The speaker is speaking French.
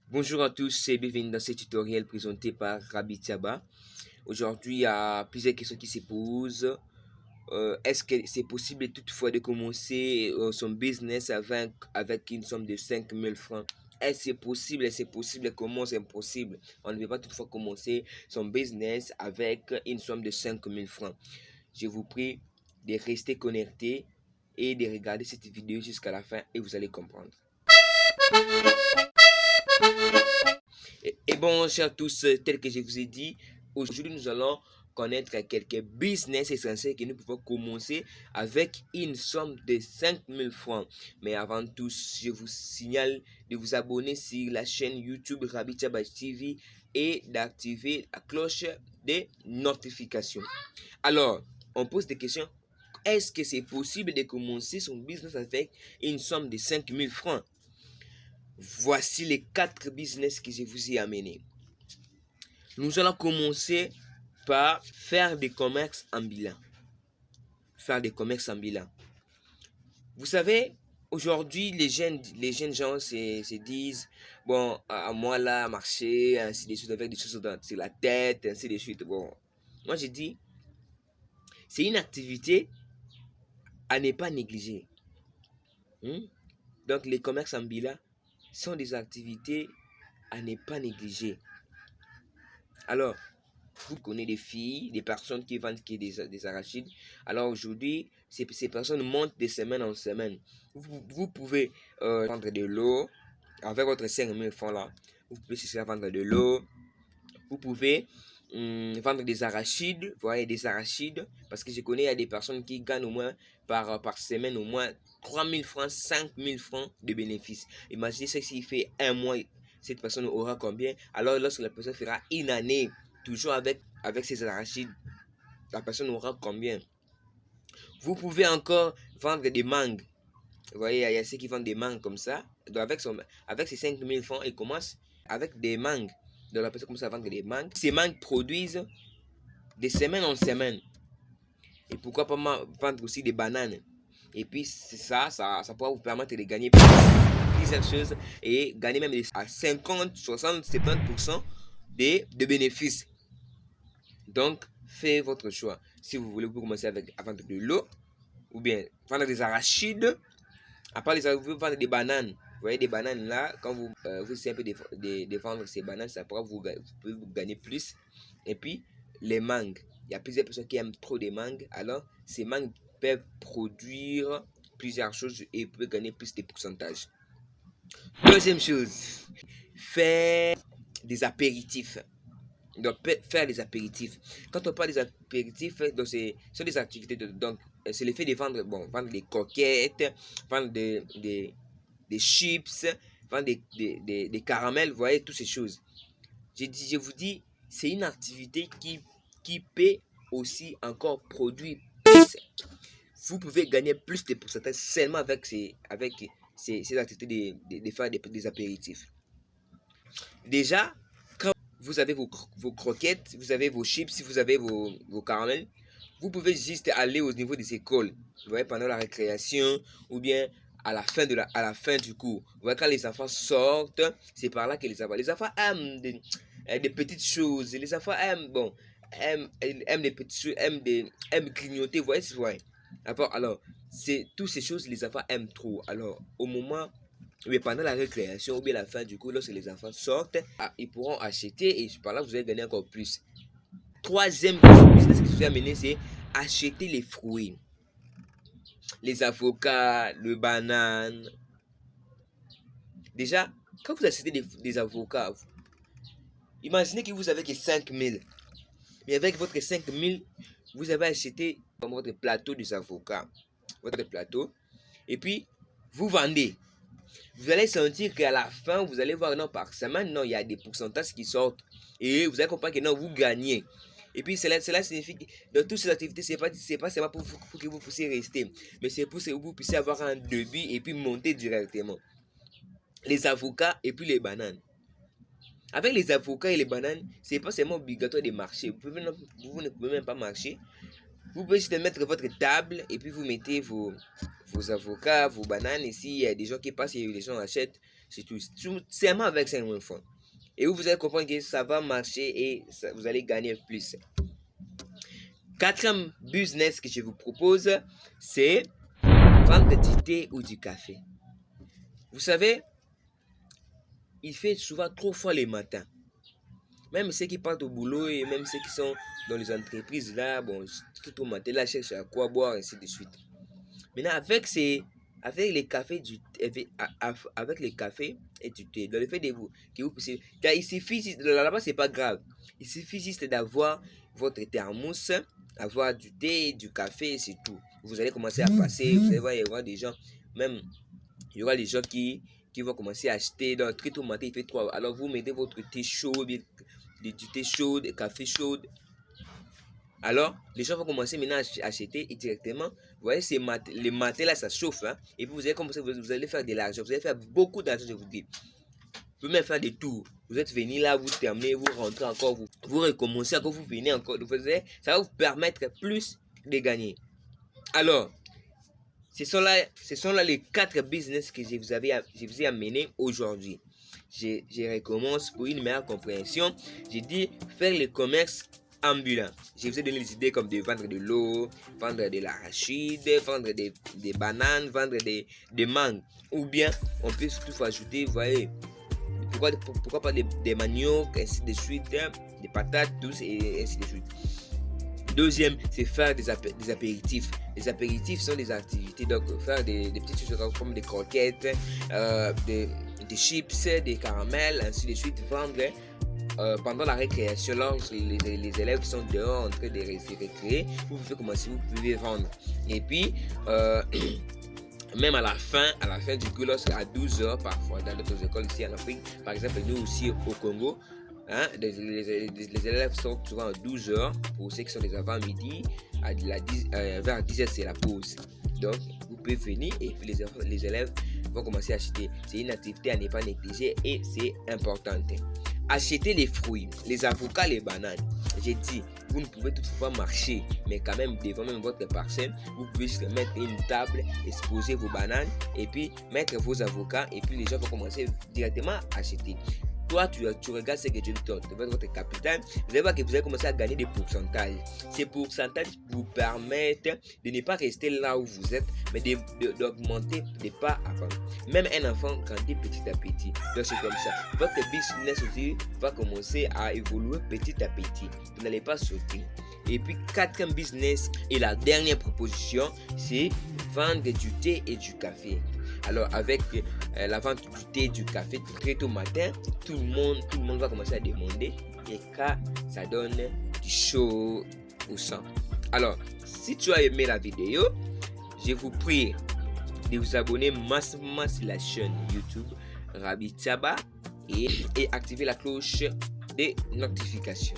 Bonjour à tous et bienvenue dans ce tutoriel présenté par Rabi Tiaba. Aujourd'hui, il y a plusieurs questions qui se posent. Est-ce que c'est possible toutefois de commencer son business avec une somme de 5000 francs? Est-ce que c'est possible? Est-ce possible? Comment c'est impossible? On ne peut pas toutefois commencer son business avec une somme de 5000 francs. Je vous prie de rester connecté et de regarder cette vidéo jusqu'à la fin et vous allez comprendre. Et bon, chers tous, tel que je vous ai dit, aujourd'hui nous allons connaître quelques business essentiels que nous pouvons commencer avec une somme de 5000 francs. Mais avant tout, je vous signale de vous abonner sur la chaîne YouTube Rabi Tiaba TV et d'activer la cloche des notifications. Alors, on pose des questions. Est-ce que c'est possible de commencer son business avec une somme de 5000 francs? Voici les 4 business que je vous ai amenés. Nous allons commencer par faire des commerces ambulants. Vous savez, aujourd'hui, les jeunes gens se disent, bon, à moi là, marcher, ainsi de suite, avec des choses sur la tête, ainsi de suite. Bon, moi je dis, c'est une activité à ne pas négliger. Donc, les commerces ambulants sont des activités à ne pas négliger. Alors, vous connaissez des filles, des personnes qui vendent des arachides. Alors aujourd'hui, ces personnes montent de semaine en semaine. Vous pouvez vendre de l'eau avec votre 5000 francs là. Vous pouvez chercher à vendre de l'eau. Vous pouvez vendre des arachides. Vous voyez, des arachides. Parce que je connais, il y a des personnes qui gagnent au moins par semaine au moins 3000 francs, 5000 francs de bénéfices. Imaginez ça s'il fait un mois. Cette personne aura combien? Alors lorsque la personne fera une année toujours avec ses arachides, la personne aura combien? Vous pouvez encore vendre des mangues. Vous voyez, il y a ceux qui vendent des mangues comme ça. Donc avec ses 5000 francs, ils commencent avec des mangues. Donc la personne commence à vendre des mangues. Ces mangues produisent de semaine en semaine. Et pourquoi pas vendre aussi des bananes? Et puis ça pourra vous permettre de gagner plusieurs choses et gagner même à 50, 60, 70% de bénéfices. Donc, faites votre choix. Si vous voulez, vous commencer à vendre de l'eau ou bien vendre des arachides. Après, vous pouvez vendre des bananes. Vous voyez, des bananes là, quand vous essayez un peu de vendre ces bananes, ça pourra vous gagner plus. Et puis, les mangues. Il y a plusieurs personnes qui aiment trop des mangues. Alors, ces mangues peuvent produire plusieurs choses et vous pouvez gagner plus de pourcentages. Deuxième chose, faire des apéritifs. Donc, faire des apéritifs. Quand on parle des apéritifs, donc ce sont des activités. Donc, c'est le fait de vendre, vendre des coquettes, vendre des chips, vendre des caramels, vous voyez, toutes ces choses. Je vous dis, c'est une activité qui peut aussi encore produire plus. Vous pouvez gagner plus de pourcentage seulement avec ces activités de faire des apéritifs. Déjà, vous avez vos croquettes, vous avez vos chips, vous avez vos caramels, vous pouvez juste aller au niveau des écoles, vous voyez, pendant la récréation ou bien à la fin du cours. Vous voyez, quand les enfants sortent, c'est par là que les enfants aiment des petites choses. Les enfants aiment des petites choses, aiment grignoter, vous voyez. Alors, c'est toutes ces choses, les enfants aiment trop. Alors, au moment mais pendant la récréation ou bien la fin du cours, lorsque les enfants sortent, ils pourront acheter et par là, vous allez gagner encore plus. Troisième business que je vais amener, c'est acheter les fruits. Les avocats, le banane. Déjà, quand vous achetez des avocats, imaginez que vous avez que 5000. Mais avec votre 5000, vous avez acheté votre plateau des avocats. Votre plateau. Et puis, vous vendez. Vous allez sentir qu'à la fin, vous allez voir, non, par semaine, non, il y a des pourcentages qui sortent. Et vous allez comprendre que non, vous gagnez. Et puis, cela signifie que dans toutes ces activités, ce n'est pas seulement pour que vous puissiez rester, mais c'est pour que vous puissiez avoir un début et puis monter directement. Les avocats et puis les bananes. Avec les avocats et les bananes, ce n'est pas seulement obligatoire de marcher. Vous ne pouvez même pas marcher. Vous pouvez juste mettre votre table et puis vous mettez vos vos avocats, vos bananes. Ici, il y a des gens qui passent et les gens achètent. C'est tout seulement avec 5 000 francs. Et vous allez comprendre que ça va marcher et vous allez gagner plus. Quatrième business que je vous propose, c'est vendre du thé ou du café. Vous savez, il fait souvent trop froid les matins. Même ceux qui partent au boulot et même ceux qui sont dans les entreprises là, bon, tout au matin, là, cherchent à quoi boire, et ainsi de suite. Maintenant, avec les cafés avec les cafés et du thé, dans le fait de vous, que vous puissiez, car il suffit, là-bas, c'est pas grave. Il suffit juste d'avoir votre thermos, avoir du thé, du café, c'est tout. Vous allez commencer à passer, vous allez voir, il y aura des gens, même, il y aura des gens qui vont commencer à acheter dans très tôt matin, il fait 3. Alors, vous mettez votre thé chaud, du thé chaud, du café chaud. Alors, les gens vont commencer maintenant à acheter et directement, vous voyez, les matins là, ça chauffe. Hein, et puis, vous allez commencer, vous allez faire de l'argent, vous allez faire beaucoup d'argent, je vous dis. Vous pouvez même faire des tours. Vous êtes venu là, vous terminez, vous rentrez encore, vous recommencez encore, vous venez encore. Ça va vous permettre plus de gagner. Alors, ce sont là les 4 business que je vous ai amené aujourd'hui. Je recommence pour une meilleure compréhension. J'ai dit faire le commerce ambulant. Je vous ai donné des idées comme de vendre de l'eau, vendre de l'arachide, vendre des bananes, vendre des mangues. Ou bien, on peut toutefois ajouter, vous voyez, pourquoi pas des maniocs, ainsi de suite, des patates douces et ainsi de suite. Deuxième, c'est faire des apéritifs. Les apéritifs sont des activités, donc faire des petites choses comme des croquettes, des chips, des caramels, ainsi de suite, vendre pendant la récréation, lorsque les élèves sont dehors en train de se récréer, vous pouvez commencer, vous pouvez vendre. Et puis, même à la fin du cours, à 12h parfois, dans d'autres écoles ici en Afrique, par exemple, nous aussi au Congo, hein, les élèves sont souvent à 12h, pour ceux qui sont des avant-midi, vers 10h c'est la pause. Donc, vous pouvez venir et puis les élèves vont commencer à acheter. C'est une activité à ne pas négliger et c'est important. Acheter les fruits, les avocats, les bananes. J'ai dit, vous ne pouvez toutefois pas marcher, mais quand même devant même votre parcelle, vous pouvez juste mettre une table, exposer vos bananes et puis mettre vos avocats et puis les gens vont commencer directement à acheter. Toi, tu regardes ce que tu donnes, votre capital, vous allez voir que vous allez commencer à gagner des pourcentages. Ces pourcentages vous permettent de ne pas rester là où vous êtes, mais d'augmenter des pas avant. Même un enfant grandit petit à petit. Donc c'est comme ça. Votre business aussi va commencer à évoluer petit à petit. Vous n'allez pas sauter. Et puis, quatrième business et la dernière proposition, c'est vendre du thé et du café. Alors, avec la vente du thé et du café très tôt matin, tout le monde va commencer à demander et quand ça donne du chaud au sang. Alors, si tu as aimé la vidéo, je vous prie de vous abonner massivement sur la chaîne YouTube Rabi Thiaba et activer la cloche des notifications.